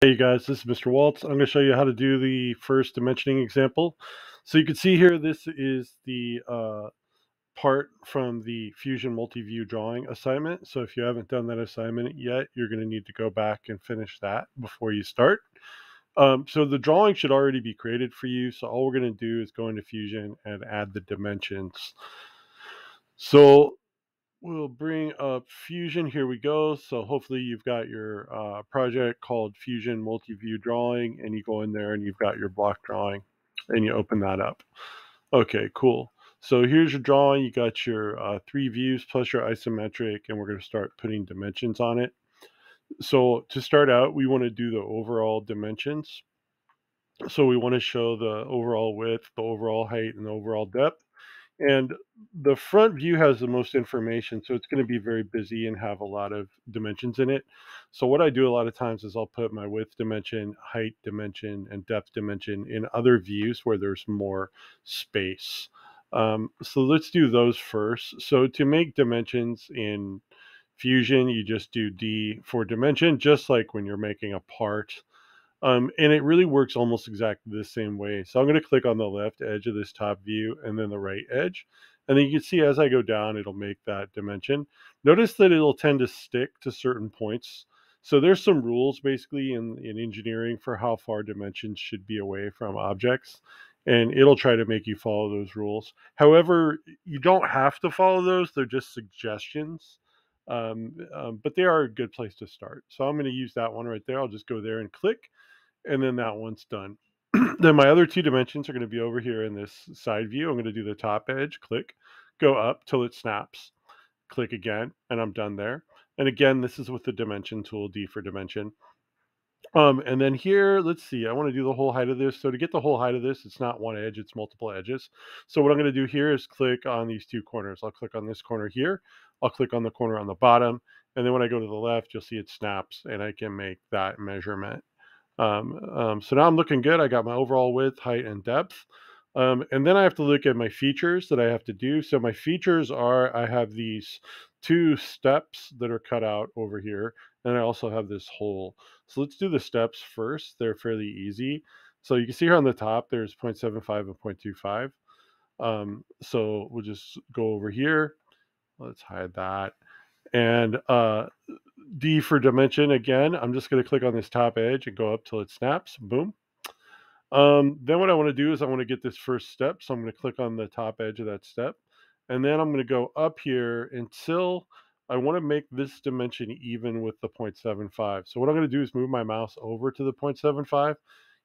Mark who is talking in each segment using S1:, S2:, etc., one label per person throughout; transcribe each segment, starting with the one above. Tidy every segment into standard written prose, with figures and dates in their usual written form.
S1: Hey you guys, this is Mr. Waltz. I'm going to show you how to do the first dimensioning example. So you can see here, this is the part from the Fusion Multi-View Drawing assignment. So if you haven't done that assignment yet, you're going to need to go back and finish that before you start. So the drawing should already be created for you. So all we're going to do is go into Fusion and add the dimensions. So we'll bring up Fusion. Here we go. So hopefully you've got your project called Fusion Multi-View Drawing, and you go in there and you've got your block drawing, and you open that up. Okay, cool. So here's your drawing. You got your 3 views plus your isometric, and we're going to start putting dimensions on it. So to start out, we want to do the overall dimensions. So we want to show the overall width, the overall height, and the overall depth. And the front view has the most information, so it's going to be very busy and have a lot of dimensions in it. So what I do a lot of times is I'll put my width dimension, height dimension, and depth dimension in other views where there's more space. So let's do those first. So to make dimensions in Fusion, you just do D for dimension, just like when you're making a part. And it really works almost exactly the same way. So I'm going to click on the left edge of this top view and then the right edge. And then you can see as I go down, it'll make that dimension. Notice that it'll tend to stick to certain points. So there's some rules basically in engineering for how far dimensions should be away from objects. And it'll try to make you follow those rules. However, you don't have to follow those. They're just suggestions. But they are a good place to start. So I'm going to use that one right there. I'll just go there and click, and then that one's done. Then my other 2 dimensions are going to be over here in this side view. I'm going to do the top edge, click, go up till it snaps, click again, and I'm done there. And again, this is with the dimension tool, D for dimension. And then here, let's see, I want to do the whole height of this. So to get the whole height of this, it's not one edge, it's multiple edges. So what I'm going to do here is click on these 2 corners. I'll click on this corner here. I'll click on the corner on the bottom. And then when I go to the left, you'll see it snaps and I can make that measurement. So now I'm looking good. I got my overall width, height, and depth. And then I have to look at my features that I have to do. So my features are, I have these 2 steps that are cut out over here. And I also have this hole. So let's do the steps first. They're fairly easy. So you can see here on the top, there's 0.75 and 0.25. So we'll just go over here. Let's hide that. And D for dimension again. I'm just going to click on this top edge and go up till it snaps. Boom. Then what I want to do is I want to get this first step. So I'm going to click on the top edge of that step. And then I'm going to go up here until I want to make this dimension even with the 0.75. So what I'm going to do is move my mouse over to the 0.75.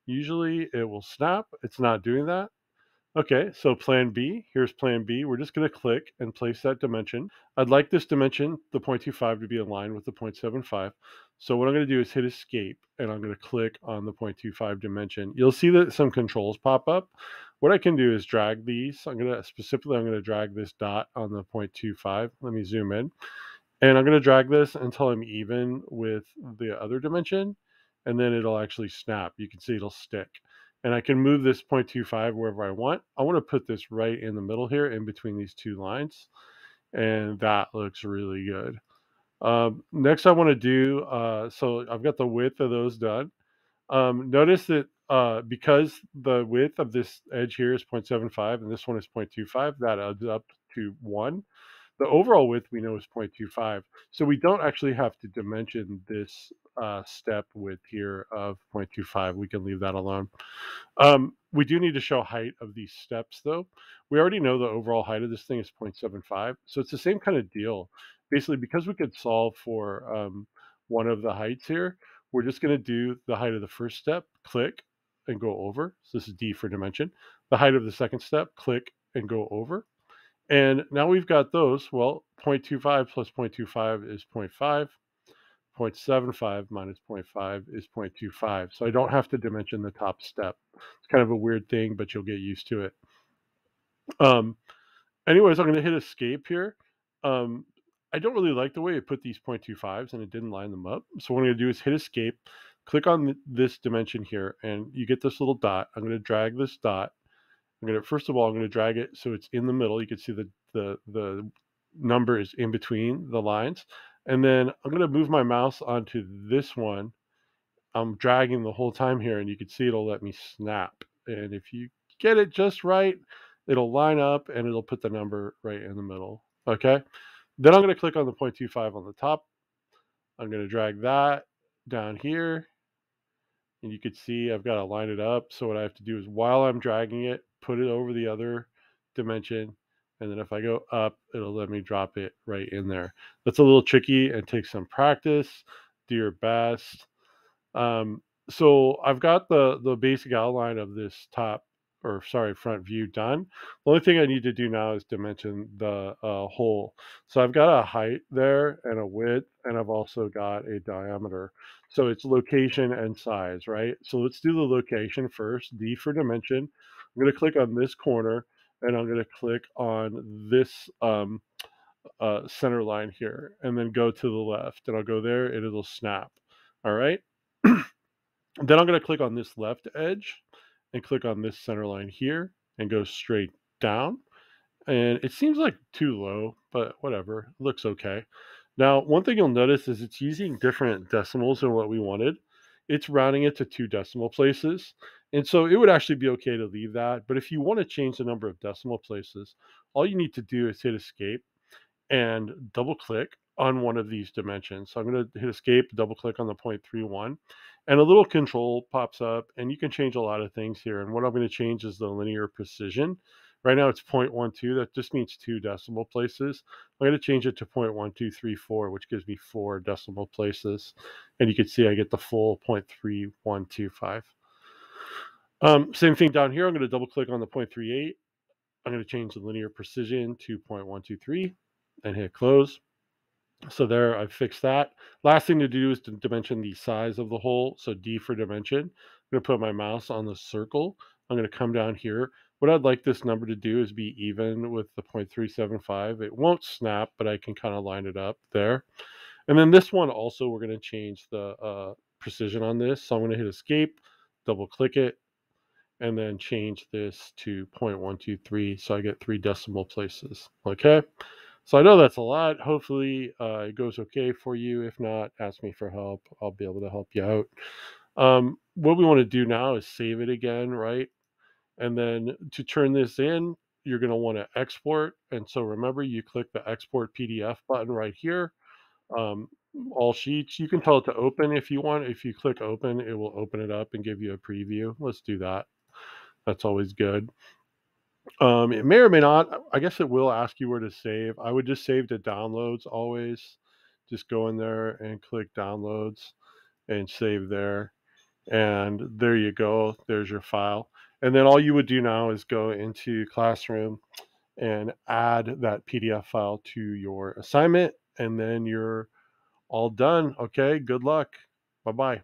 S1: Usually it will snap. It's not doing that. Okay, so plan B, here's plan B. We're just going to click and place that dimension. I'd like this dimension, the 0.25, to be in line with the 0.75. So what I'm going to do is hit escape and I'm going to click on the 0.25 dimension. You'll see that some controls pop up. What I can do is drag these. I'm going to drag this dot on the 0.25. Let me zoom in. And I'm going to drag this until I'm even with the other dimension, and then it'll actually snap. You can see it'll stick. And I can move this 0.25 wherever I want. I want to put this right in the middle here in between these 2 lines. And that looks really good. Next I want to do, so I've got the width of those done. Notice that because the width of this edge here is 0.75 and this one is 0.25, that adds up to 1. The overall width we know is 0.25. So we don't actually have to dimension this step width here of 0.25. We can leave that alone. We do need to show height of these steps though. We already know the overall height of this thing is 0.75. So it's the same kind of deal. Basically, because we could solve for one of the heights here, we're just going to do the height of the first step, click and go over. So this is D for dimension. The height of the second step, click and go over. And now we've got those. Well, 0.25 plus 0.25 is 0.5. 0.75 minus 0.5 is 0.25. So I don't have to dimension the top step. It's kind of a weird thing, but you'll get used to it. Um, Anyways, I'm going to hit escape here. I don't really like the way it put these 0.25s and it didn't line them up. So what I'm going to do is hit escape, click on this dimension here, and you get this little dot. I'm going to drag this dot. First of all, I'm going to drag it so it's in the middle. You can see the number is in between the lines. And then I'm going to move my mouse onto this one I'm dragging the whole time here, and you can see it'll let me snap. And if you get it just right, it'll line up and it'll put the number right in the middle. Okay. Then I'm going to click on the 0.25 on the top. I'm going to drag that down here, and you can see I've got to line it up. So what I have to do is, while I'm dragging it, put it over the other dimension. And then if I go up, it'll let me drop it right in there. That's a little tricky and takes some practice. Do your best. Um, so I've got the basic outline of this front view done. The only thing I need to do now is dimension the hole. So I've got a height there and a width, and I've also got a diameter. So it's location and size, right? So let's do the location first. D for dimension. I'm going to click on this corner, and I'm going to click on this center line here, and then go to the left, and I'll go there, and it'll snap. All right. Then I'm going to click on this left edge and click on this center line here and go straight down. And it seems like too low, but whatever, it looks okay. Now, one thing you'll notice is it's using different decimals than what we wanted. It's rounding it to 2 decimal places. And so it would actually be okay to leave that. But if you want to change the number of decimal places, all you need to do is hit escape and double click on one of these dimensions. So I'm going to hit escape, double click on the 0.31, and a little control pops up, and you can change a lot of things here. And what I'm going to change is the linear precision. Right now it's 0.12. That just means 2 decimal places. I'm going to change it to 0.1234, which gives me 4 decimal places. And you can see I get the full 0.3125. Same thing down here. I'm going to double click on the 0.38. I'm going to change the linear precision to 0.123 and hit close. So there, I've fixed that. Last thing to do is to dimension the size of the hole. So D for dimension. I'm going to put my mouse on the circle. I'm going to come down here. What I'd like this number to do is be even with the 0.375. It won't snap, but I can kind of line it up there. And then this one also, we're going to change the precision on this. So I'm going to hit escape, double click it, and then change this to 0.123. So I get 3 decimal places. Okay. So I know that's a lot. Hopefully it goes okay for you. If not, ask me for help. I'll be able to help you out. What we want to do now is save it again, right? And then to turn this in, you're going to want to export. And so remember, you click the export PDF button right here. Um, all sheets. You can tell it to open if you want. If you click open, it will open it up and give you a preview. Let's do that. That's always good. It may or may not. I guess it will ask you where to save. I would just save to downloads always. Just go in there and click downloads and save there. And there you go. There's your file. And then all you would do now is go into Classroom and add that PDF file to your assignment. And then you're all done. Okay. Good luck. Bye bye.